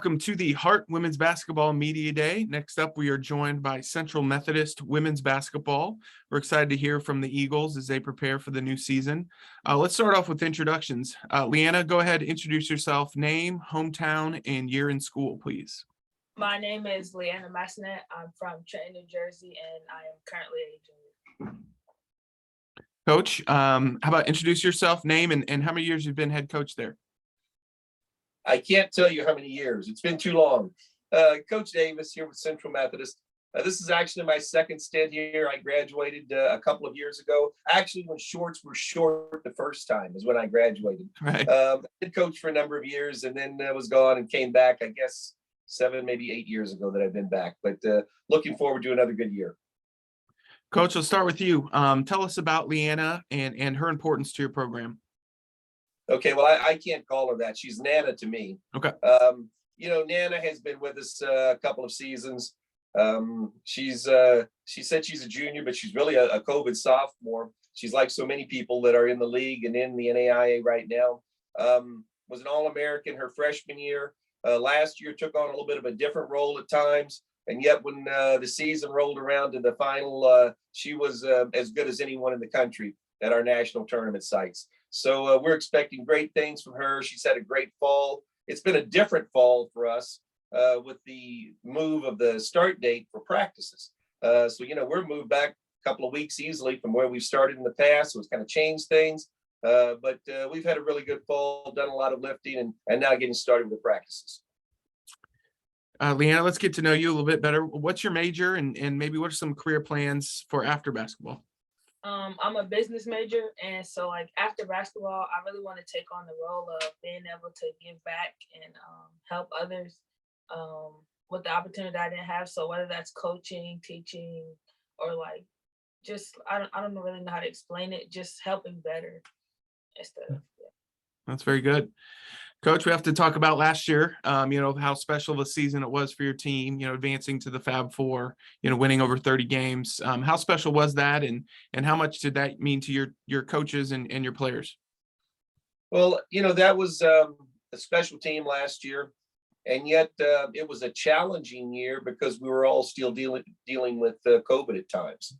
Welcome to the Hart Women's Basketball Media Day. Next up, we are joined by Central Methodist Women's Basketball. We're excited to hear from the Eagles as they prepare for the new season. Let's start off with introductions. Leanna, go ahead, introduce yourself, name, hometown, and year in school, please. My name is Leanna Massonet. I'm from Trenton, New Jersey, and I am currently a junior. Coach, how about introduce yourself, name, and how many years you've been head coach there? I can't tell you how many years. It's been too long. Coach Davis here with Central Methodist. This is actually my second stint here. I graduated a couple of years ago. Actually, when shorts were short the first time is when I graduated. Right. I did coach for a number of years and then was gone and came back, I guess, 7, maybe 8 years ago that I've been back. But looking forward to another good year. Coach, let's start with you. Tell us about Leanna and her importance to your program. Okay, well, I can't call her that. She's Nana to me. Okay. Nana has been with us a couple of seasons. She said she's a junior, but she's really a COVID sophomore. She's like so many people that are in the league and in the NAIA right now. Was an All-American her freshman year. Last year took on a little bit of a different role at times. And yet when the season rolled around to the final, she was as good as anyone in the country at our national tournament sites. So we're expecting great things from her. She's had a great fall. It's been a different fall for us with the move of the start date for practices. We're moved back a couple of weeks easily from where we started in the past. So it's kind of changed things. But we've had a really good fall, done a lot of lifting, and now getting started with practices. Leanna, let's get to know you a little bit better. What's your major and maybe what are some career plans for after basketball? I'm a business major, and so after basketball, I really want to take on the role of being able to give back and help others with the opportunity that I didn't have. So whether that's coaching, teaching, or just I don't really know how to explain it. Just helping better instead of. Yeah. That's very good. Coach, we have to talk about last year, how special of a season it was for your team, advancing to the Fab Four, winning over 30 games. How special was that? And how much did that mean to your coaches and your players? Well, that was a special team last year. And yet it was a challenging year because we were all still dealing with COVID at times.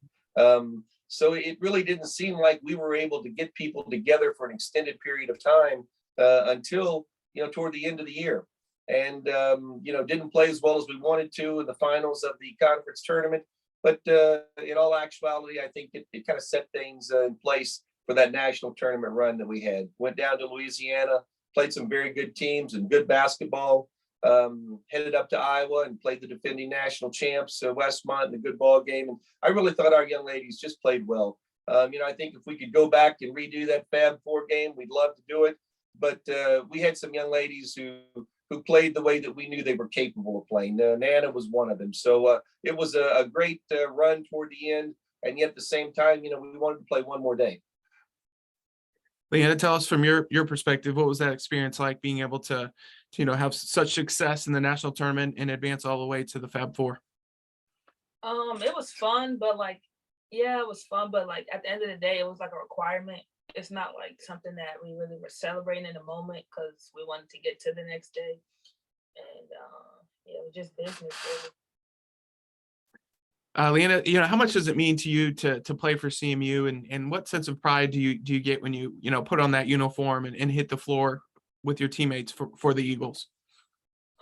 So it really didn't seem like we were able to get people together for an extended period of time until toward the end of the year, and didn't play as well as we wanted to in the finals of the conference tournament. But in all actuality, I think it kind of set things in place for that national tournament run that we had. Went down to Louisiana, played some very good teams and good basketball. Headed up to Iowa and played the defending national champs, Westmont, in a good ball game. And I really thought our young ladies just played well. I think if we could go back and redo that Fab Four game, we'd love to do it. But we had some young ladies who played the way that we knew they were capable of playing. Nana was one of them. So it was a great run toward the end. And yet at the same time, we wanted to play one more day. Leanna, tell us from your perspective, what was that experience like being able to have such success in the national tournament and advance all the way to the Fab Four? It was fun, but it was fun, but at the end of the day, it was like a requirement. It's not something that we really were celebrating in the moment because we wanted to get to the next day. And it was just business, really. Leanna, how much does it mean to you to play for CMU, and what sense of pride do you get when you put on that uniform and hit the floor with your teammates for the Eagles?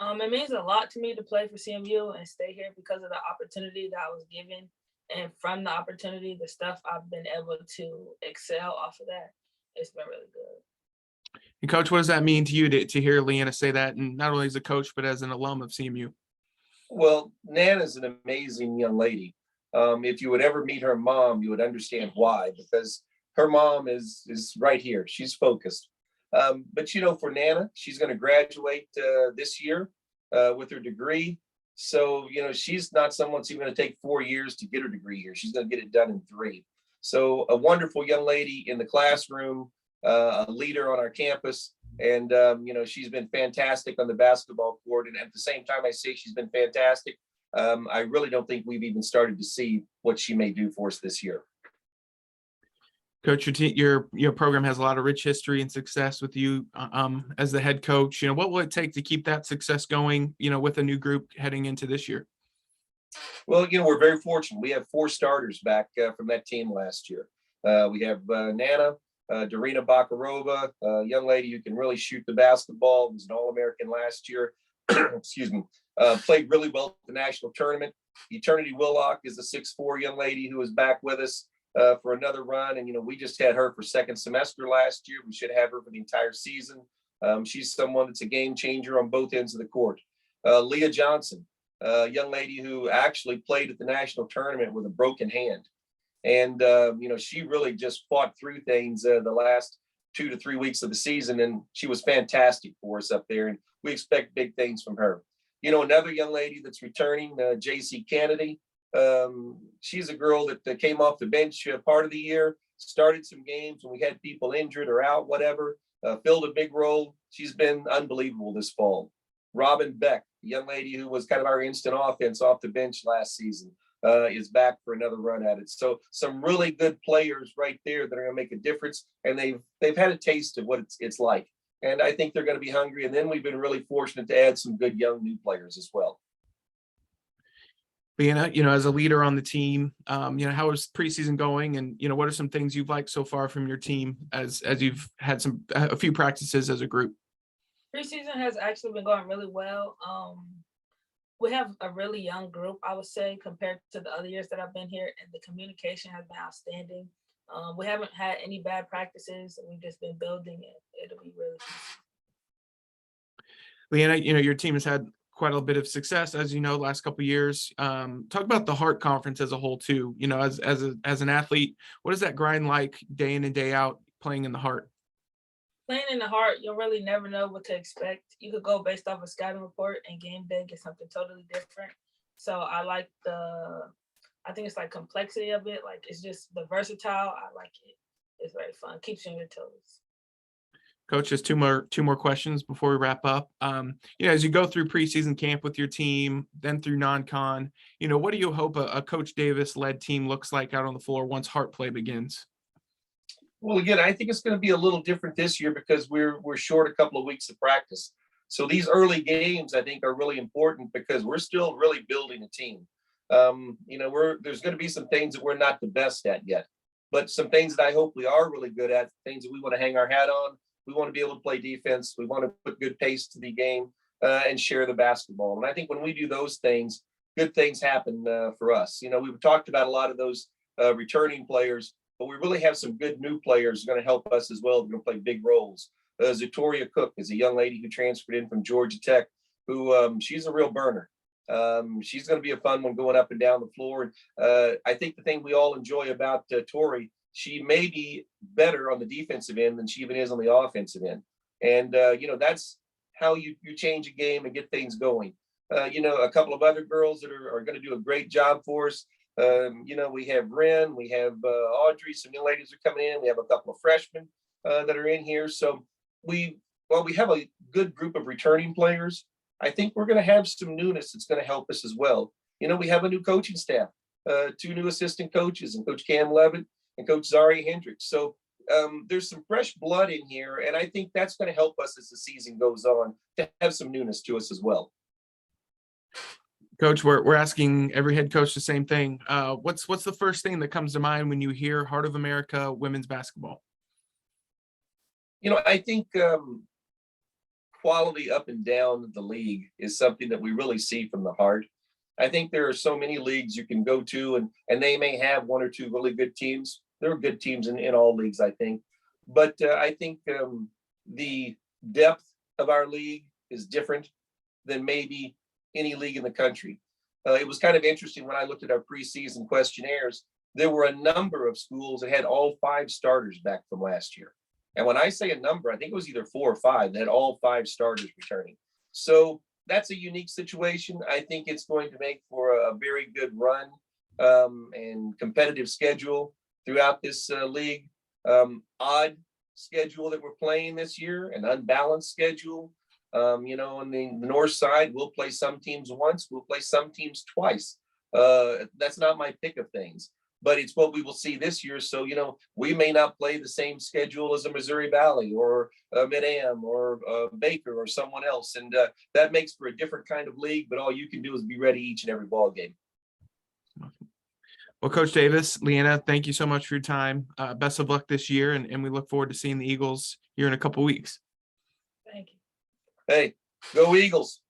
It means a lot to me to play for CMU and stay here because of the opportunity that I was given. And from the opportunity, the stuff I've been able to excel off of that, it's been really good. And Coach, what does that mean to you to hear Leanna say that, and not only as a coach, but as an alum of CMU? Well, Nana's an amazing young lady. If you would ever meet her mom, you would understand why, because her mom is right here. She's focused. But for Nana, she's going to graduate this year with her degree. So, she's not someone who's going to take 4 years to get her degree here. She's going to get it done in 3. So a wonderful young lady in the classroom, a leader on our campus. And, she's been fantastic on the basketball court. And at the same time, I say she's been fantastic. I really don't think we've even started to see what she may do for us this year. Coach, your program has a lot of rich history and success with you as the head coach. What will it take to keep that success going, with a new group heading into this year? Well, we're very fortunate. We have 4 starters back from that team last year. We have Nana, Darina Bakarova, a young lady who can really shoot the basketball, was an All-American last year. Excuse me. Played really well at the national tournament. Eternity Willock is a 6'4" young lady who is back with us for another run. And, we just had her for second semester last year. We should have her for the entire season. She's someone that's a game changer on both ends of the court. Leah Johnson, a young lady who actually played at the national tournament with a broken hand. And, she really just fought through things the last 2 to 3 weeks of the season. And she was fantastic for us up there. And we expect big things from her. Another young lady that's returning, JC Kennedy. She's a girl that came off the bench part of the year, started some games when we had people injured or out, whatever, filled a big role. She's been unbelievable this fall. Robin Beck, the young lady who was kind of our instant offense off the bench last season, is back for another run at it. So some really good players right there that are going to make a difference, and they've had a taste of what it's like. And I think they're going to be hungry. And then we've been really fortunate to add some good young new players as well. Leanna, as a leader on the team, how is preseason going, and what are some things you've liked so far from your team as you've had a few practices as a group? Preseason has actually been going really well. We have a really young group, I would say, compared to the other years that I've been here, and the communication has been outstanding. We haven't had any bad practices. We've just been building, and it'll be really Leanna, your team has had quite a bit of success, as last couple of years. Talk about the Heart Conference as a whole too. As an athlete, what is that grind like day in and day out playing in the Heart? Playing in the Heart, you'll really never know what to expect. You could go based off a scouting report, and game day get something totally different. So I like I think it's like complexity of it. Like, it's just the versatile. I like it. It's very fun. Keeps you on your toes. Coach, just two more questions before we wrap up. As you go through preseason camp with your team, then through non-con, what do you hope a Coach Davis-led team looks like out on the floor once Heart play begins? Well, again, I think it's going to be a little different this year because we're short a couple of weeks of practice. So these early games, I think, are really important because we're still really building a team. There's going to be some things that we're not the best at yet, but some things that I hope we are really good at, things that we want to hang our hat on. We want to be able to play defense. We want to put good pace to the game and share the basketball. And I think when we do those things, good things happen for us. We've talked about a lot of those returning players, but we really have some good new players going to help us as well. They're going to play big roles. Zatoria Cook is a young lady who transferred in from Georgia Tech, who she's a real burner. She's going to be a fun one going up and down the floor. I think the thing we all enjoy about Tori, she may be better on the defensive end than she even is on the offensive end. And, that's how you change a game and get things going. A couple of other girls that are going to do a great job for us. We have Ren, we have Audrey, some new ladies are coming in. We have a couple of freshmen that are in here. So we have a good group of returning players. I think we're going to have some newness that's going to help us as well. We have a new coaching staff, 2 new assistant coaches, and Coach Cam Levitt and Coach Zari Hendricks. So there's some fresh blood in here, and I think that's going to help us as the season goes on to have some newness to us as well. Coach, we're asking every head coach the same thing. What's the first thing that comes to mind when you hear Heart of America women's basketball? I think quality up and down the league is something that we really see from the Heart. I think there are so many leagues you can go to, and they may have 1 or 2 really good teams. There are good teams in all leagues, I think. But I think the depth of our league is different than maybe any league in the country. It was kind of interesting when I looked at our preseason questionnaires. There were a number of schools that had all 5 starters back from last year. And when I say a number, I think it was either 4 or 5 that had all 5 starters returning. So that's a unique situation. I think it's going to make for a very good run and competitive schedule throughout this league. Odd schedule that we're playing this year, an unbalanced schedule. On the north side, we'll play some teams once, we'll play some teams twice. That's not my pick of things. but it's what we will see this year. So, we may not play the same schedule as a Missouri Valley or Mid-Am or Baker or someone else. And that makes for a different kind of league, but all you can do is be ready each and every ball game. Well, Coach Davis, Leanna, thank you so much for your time. Best of luck this year, and we look forward to seeing the Eagles here in a couple weeks. Thank you. Hey, go Eagles.